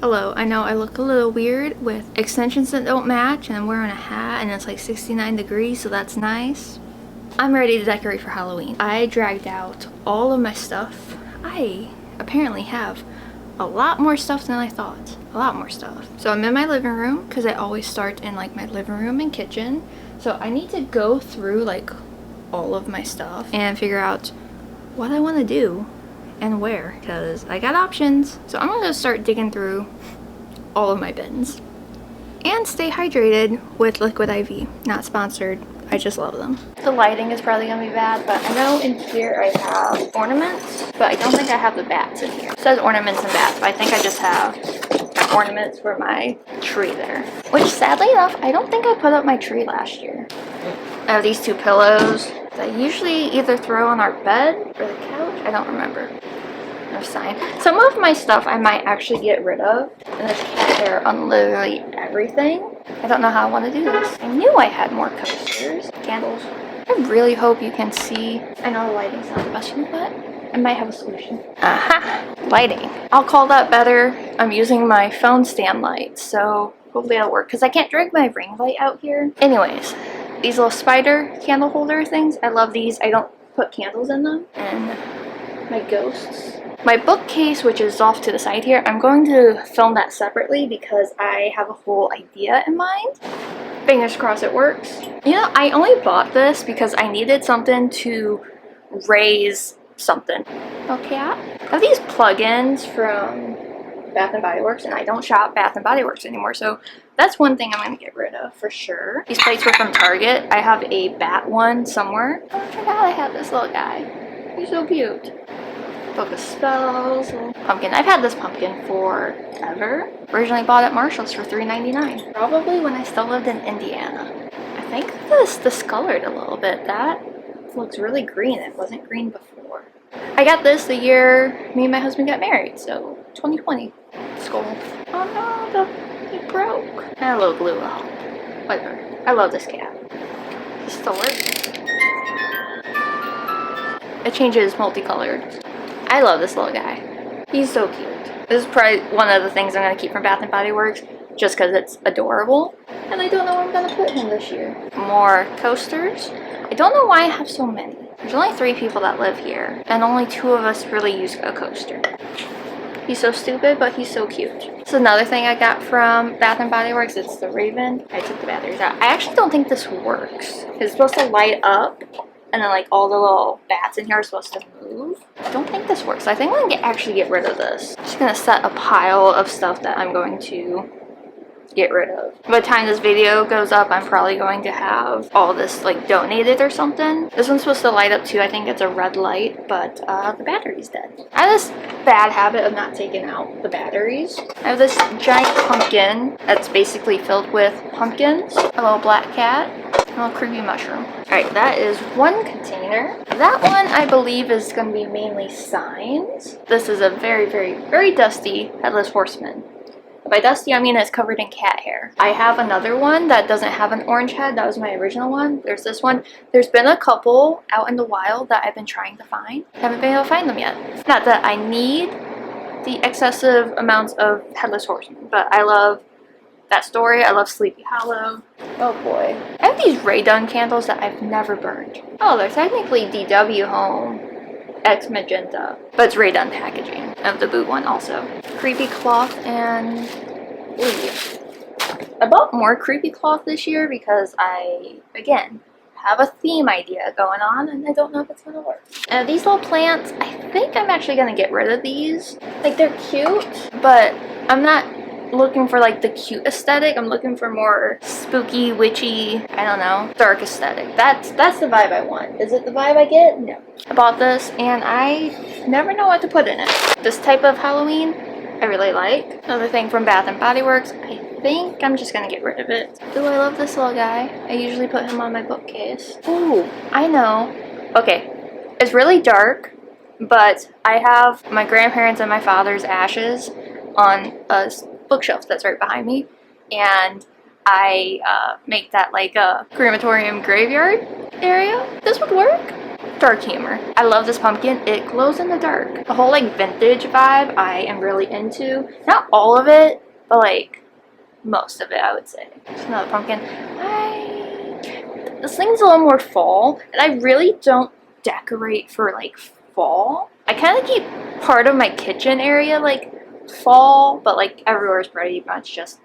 Hello, I know I look a little weird with extensions that don't match and I'm wearing a hat and it's like 69 degrees, so that's nice. I'm ready to decorate for Halloween. I dragged out all of my stuff. I apparently have a lot more stuff than I thought. A lot more stuff. So I'm in my living room because I always start in like my living room and kitchen. So I need to go through like all of my stuff and figure out what I want to do and where, because I got options. So I'm gonna start digging through all of my bins and stay hydrated with Liquid IV. Not sponsored, I just love them. The lighting is probably gonna be bad, but I know in here I have ornaments, but I don't think I have the bats in here. It says ornaments and bats, but I think I just have ornaments for my tree there, which sadly enough I don't think I put up my tree last year. I have these two pillows that I usually either throw on our bed or the couch. I don't remember. No sign. Some of my stuff I might actually get rid of, and there's cat hair on literally everything. I don't know how I want to do this. I knew I had more coasters, candles. I really hope you can see. I know the lighting's not the best, but I might have a solution. Aha! Lighting. I'll call that better. I'm using my phone stand light, so hopefully it'll work, because I can't drag my ring light out here. Anyways, these little spider candle holder things, I love these. I don't put candles in them. And my ghosts. My bookcase, which is off to the side here, I'm going to film that separately because I have a whole idea in mind. Fingers crossed it works. You know, I only bought this because I needed something to raise something. Okay, I have these plugins from Bath and Body Works, and I don't shop Bath and Body Works anymore, so that's one thing I'm going to get rid of for sure. These plates were from Target. I have a bat one somewhere. Oh, I forgot I had this little guy. He's so cute. Book of Spells, pumpkin. I've had this pumpkin forever. Originally bought at Marshall's for $3.99. Probably when I still lived in Indiana. I think this discolored a little bit. That looks really green. It wasn't green before. I got this the year me and my husband got married, so 2020. Skull. Oh no, it broke. And a little glue will help. Whatever. I love this cat. It still works. It changes multicolored. I love this little guy. He's so cute. This is probably one of the things I'm going to keep from Bath & Body Works just because it's adorable. And I don't know where I'm going to put him this year. More coasters. I don't know why I have so many. There's only 3 people that live here, and only 2 of us really use a coaster. He's so stupid, but he's so cute. This is another thing I got from Bath & Body Works. It's the Raven. I took the batteries out. I actually don't think this works. It's supposed to light up, and then like all the little bats in here are supposed to move. I don't think this works. I think I'm gonna actually get rid of this. I'm just gonna set a pile of stuff that I'm going to get rid of. By the time this video goes up, I'm probably going to have all this like donated or something. This one's supposed to light up too. I think it's a red light, but the battery's dead. I have this bad habit of not taking out the batteries. I have this giant pumpkin that's basically filled with pumpkins, a little black cat, and a little creepy mushroom. Alright, that is one container. That one I believe is going to be mainly signs. This is a very, very, very dusty Headless Horseman. By dusty, I mean it's covered in cat hair. I have another one that doesn't have an orange head. That was my original one. There's this one. There's been a couple out in the wild that I've been trying to find. Haven't been able to find them yet. Not that I need the excessive amounts of Headless Horseman, but I love that story. I love Sleepy Hollow. Oh boy. I have these Ray Dunn candles that I've never burned. Oh, they're technically DW Home X Magenta, but it's Ray Dunn packaging. Of the boot one also. Creepy cloth and I bought more creepy cloth this year because I, again, have a theme idea going on and I don't know if it's gonna work. And these little plants, I think I'm actually gonna get rid of these. Like they're cute, but I'm not looking for like the cute aesthetic. I'm looking for more spooky, witchy, I don't know, dark aesthetic. That's the vibe I want. Is it the vibe I get? No. I bought this and I never know what to put in it. This type of Halloween I really like. Another thing from Bath & Body Works. I think I'm just gonna get rid of it. Ooh, I love this little guy. I usually put him on my bookcase. Ooh, I know. Okay, it's really dark, but I have my grandparents and my father's ashes on a bookshelf that's right behind me, and I make that like a crematorium graveyard area. This would work. dark humor. I love this pumpkin. It glows in the dark. The whole like vintage vibe I am really into. Not all of it, but like most of it, I would say. Just another pumpkin. This thing's a little more fall, and I really don't decorate for like fall. I kind of keep part of my kitchen area like fall, but like everywhere is pretty much just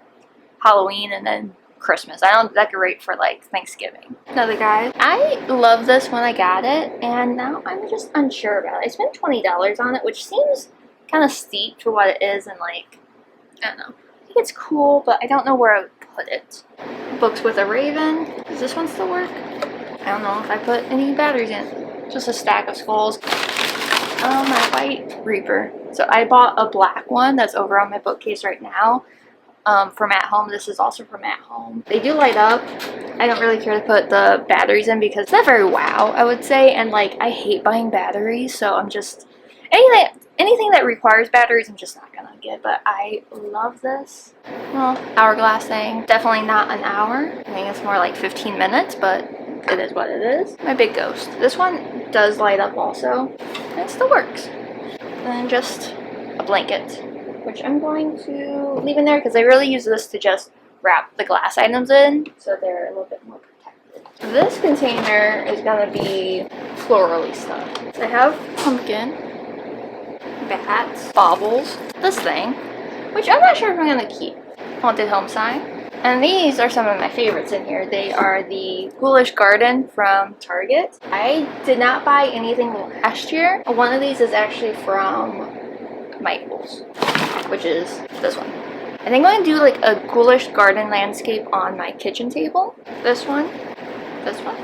Halloween and then Christmas. I don't decorate for like Thanksgiving. Another guy. I love this when I got it, and now I'm just unsure about it. I spent $20 on it, which seems kind of steep for what it is, and like, I don't know. I think it's cool, but I don't know where I would put it. Books with a Raven. Does this one still work? I don't know if I put any batteries in. Just a stack of skulls. My White Reaper. So I bought a black one that's over on my bookcase right now. From At Home. This is also from At Home. They do light up. I don't really care to put the batteries in because it's not very wow, I would say, and like I hate buying batteries, so I'm just anything that requires batteries I'm just not gonna get. But I love this little hourglass thing. Definitely not an hour. I think it's more like 15 minutes, but it is what it is. My big ghost. This one does light up also, and it still works. And then just a blanket, which I'm going to leave in there because I really use this to just wrap the glass items in so they're a little bit more protected. This container is going to be florally stuff. So I have pumpkin, bats, baubles, this thing, which I'm not sure if I'm going to keep. Haunted home sign. And these are some of my favorites in here. They are the Ghoulish Garden from Target. I did not buy anything last year. One of these is actually from Michael's, which is this one. I think I'm going to do like a ghoulish garden landscape on my kitchen table. This one, this one,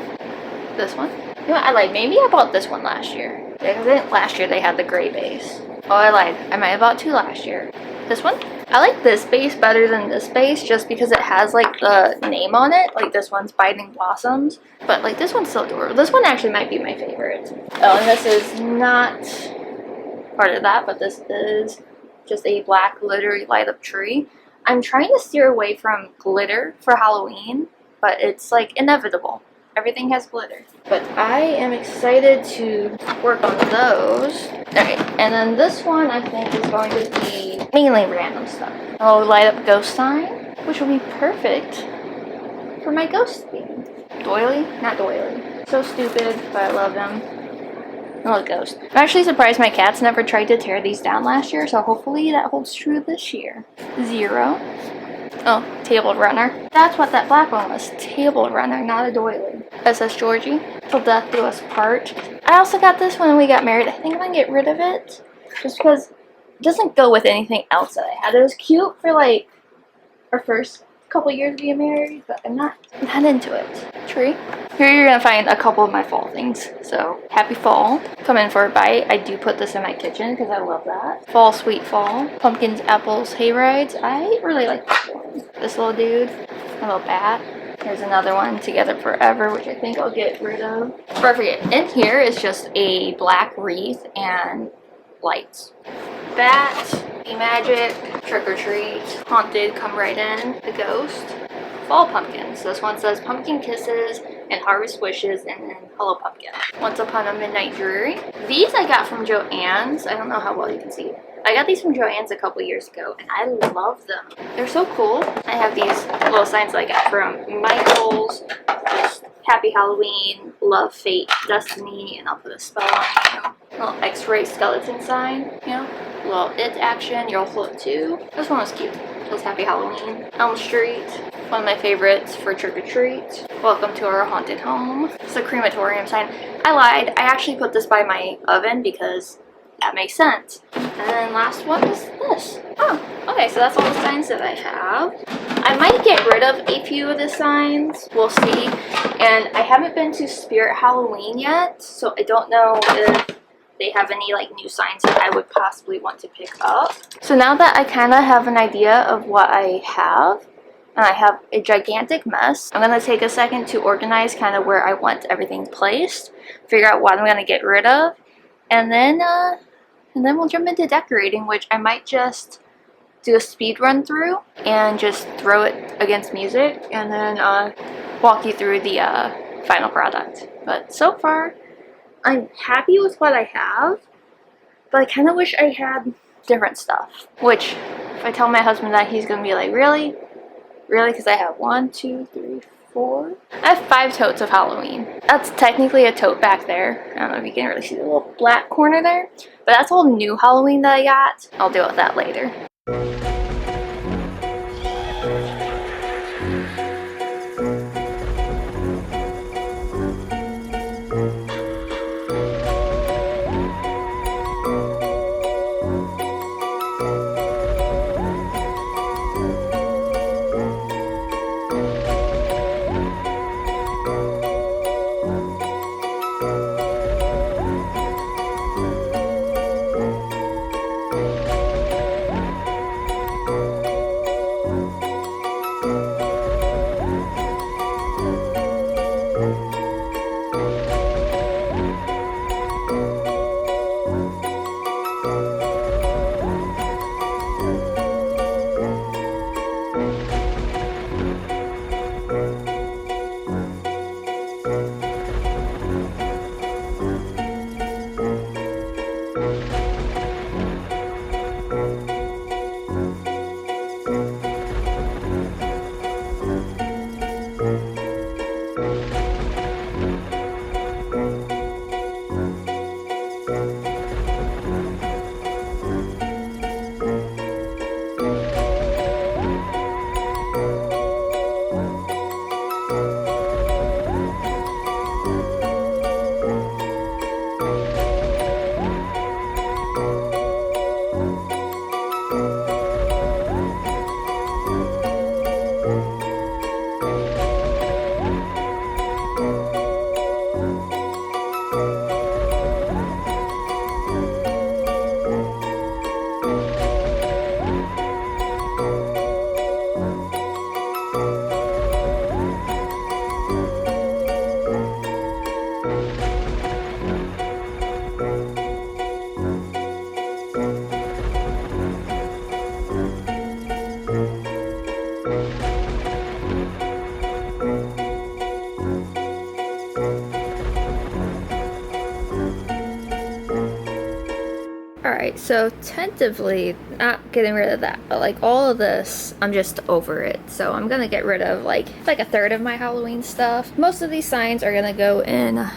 this one. You know what, I lied. Maybe I bought this one last year. Yeah, because last year they had the gray base. Oh, I lied. I might have bought two last year. This one. I like this base better than this base just because it has like the name on it. Like this one's Biting Blossoms. But like this one's so adorable. This one actually might be my favorite. Oh, and this is not part of that, but this is just a black glittery light up tree. I'm trying to steer away from glitter for Halloween, but it's like inevitable. Everything has glitter. But I am excited to work on those. Alright, and then this one I think is going to be mainly random stuff. I'll light up ghost sign, which will be perfect for my ghost theme. Doily? Not doily. So stupid, but I love them. Oh, ghost. I'm actually surprised my cats never tried to tear these down last year, so hopefully that holds true this year. 0. Oh, table runner. That's what that black one was. Table runner, not a doily. SS Georgie. Till death do us part. I also got this when we got married. I think I'm gonna get rid of it just because it doesn't go with anything else that I had. It was cute for like our first couple years being married, but I'm not into it. Tree. Here you're gonna find a couple of my fall things. So happy fall. Come in for a bite. I do put this in my kitchen because I love that. Fall, sweet fall. Pumpkins, apples, hay rides. I really like this one. This little dude. A little bat. There's another one, Together Forever, which I think I'll get rid of. Before I forget, in here is just a black wreath and lights. Bat, Be Magic, Trick or Treat, Haunted, Come Right In, The Ghost, Fall Pumpkins. This one says Pumpkin Kisses and Harvest Wishes, and then Hello Pumpkin. Once Upon a Midnight Dreary. These I got from Joann's. I don't know how well you can see. I got these from Joann's a couple years ago, and I love them. They're so cool. I have these little signs that I got from Michael's. Just Happy Halloween, Love, Fate, Destiny, and I'll put a spell on you. Little X-ray skeleton sign, you know. Little It action, You'll Float Too. This one was cute. Just Happy Halloween. Elm Street. One of my favorites for Trick or Treat. Welcome to Our Haunted Home. It's a crematorium sign. I lied. I actually put this by my oven because that makes sense. And then last one is this. Oh, okay, so that's all the signs that I have. I might get rid of a few of the signs. We'll see. And I haven't been to Spirit Halloween yet, so I don't know if they have any like new signs that I would possibly want to pick up. So now that I kind of have an idea of what I have, and I have a gigantic mess, I'm going to take a second to organize kind of where I want everything placed, figure out what I'm going to get rid of, and then we'll jump into decorating, which I might just do a speed run through and just throw it against music and then walk you through the final product. But so far, I'm happy with what I have, but I kind of wish I had different stuff. Which, if I tell my husband that, he's gonna be like, really? Really? Because I have 1, 2, 3, 4. I have 5 totes of Halloween. That's technically a tote back there. I don't know if you can really see the little black corner there, but that's all new Halloween that I got. I'll deal with that later. Alright, so tentatively, not getting rid of that, but like all of this, I'm just over it. So I'm gonna get rid of like a third of my Halloween stuff. Most of these signs are gonna go in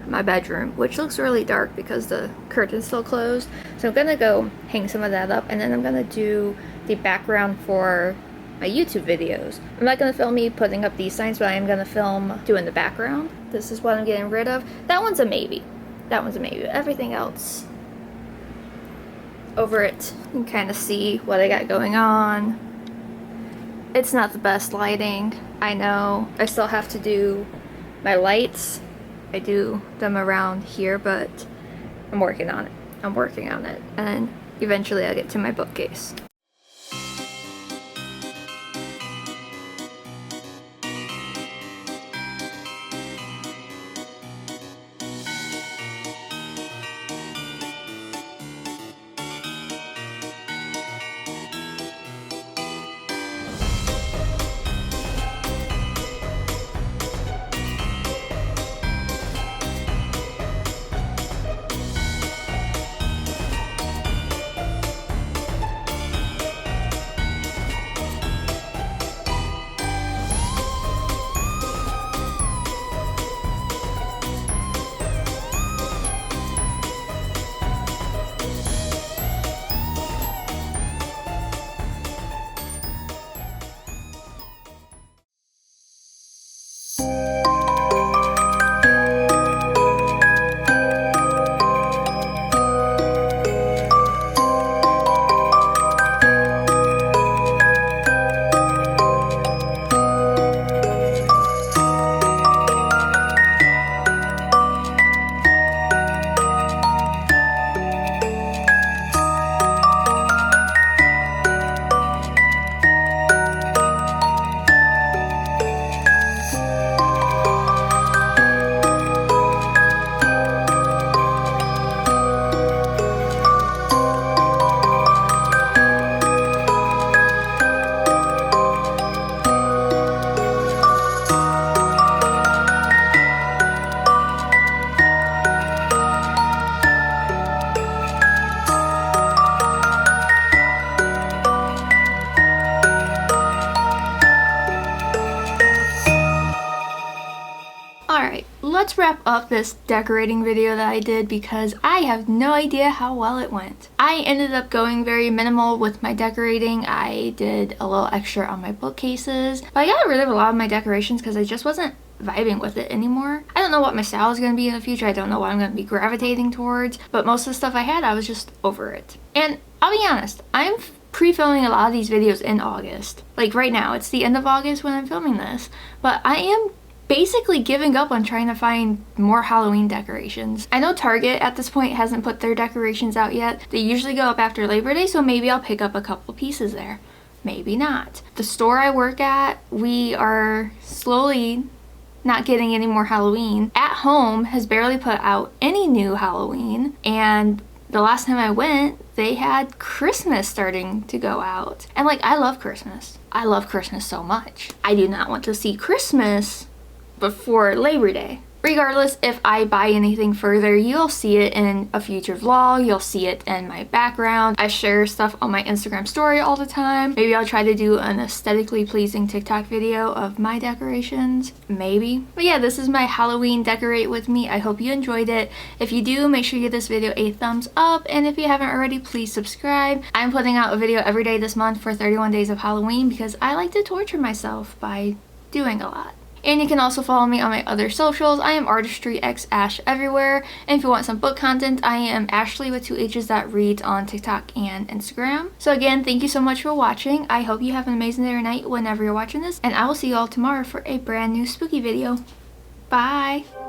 my bedroom, which looks really dark because the curtain's still closed. So I'm gonna go hang some of that up, and then I'm gonna do the background for my YouTube videos. I'm not gonna film me putting up these signs, but I am gonna film doing the background. This is what I'm getting rid of. That one's a maybe. That one's a maybe. Everything else, over it. You can kind of see what I got going on. It's not the best lighting, I know. I still have to do my lights. I do them around here, but I'm working on it. I'm working on it, and eventually I'll get to my bookcase. wrap up this decorating video that I did because I have no idea how well it went. I ended up going very minimal with my decorating. I did a little extra on my bookcases, but I got rid of a lot of my decorations because I just wasn't vibing with it anymore. I don't know what my style is going to be in the future. I don't know what I'm going to be gravitating towards, but most of the stuff I had, I was just over it. And I'll be honest, I'm pre-filming a lot of these videos in August. Like right now, it's the end of August when I'm filming this, but I am basically giving up on trying to find more Halloween decorations. I know Target at this point hasn't put their decorations out yet. They usually go up after Labor Day, so maybe I'll pick up a couple pieces there. Maybe not. The store I work at, we are slowly not getting any more Halloween. At Home has barely put out any new Halloween, and the last time I went, they had Christmas starting to go out. And like, I love Christmas. I love Christmas so much. I do not want to see Christmas before Labor Day. Regardless, if I buy anything further, you'll see it in a future vlog. You'll see it in my background. I share stuff on my Instagram story all the time. Maybe I'll try to do an aesthetically pleasing TikTok video of my decorations. Maybe. But yeah, this is my Halloween decorate with me. I hope you enjoyed it. If you do, make sure you give this video a thumbs up. And if you haven't already, please subscribe. I'm putting out a video every day this month for 31 days of Halloween because I like to torture myself by doing a lot. And you can also follow me on my other socials. I am artistryxashh everywhere. And if you want some book content, I am Ashley with 2 H's that reads on TikTok and Instagram. So again, thank you so much for watching. I hope you have an amazing day or night whenever you're watching this. And I will see you all tomorrow for a brand new spooky video. Bye!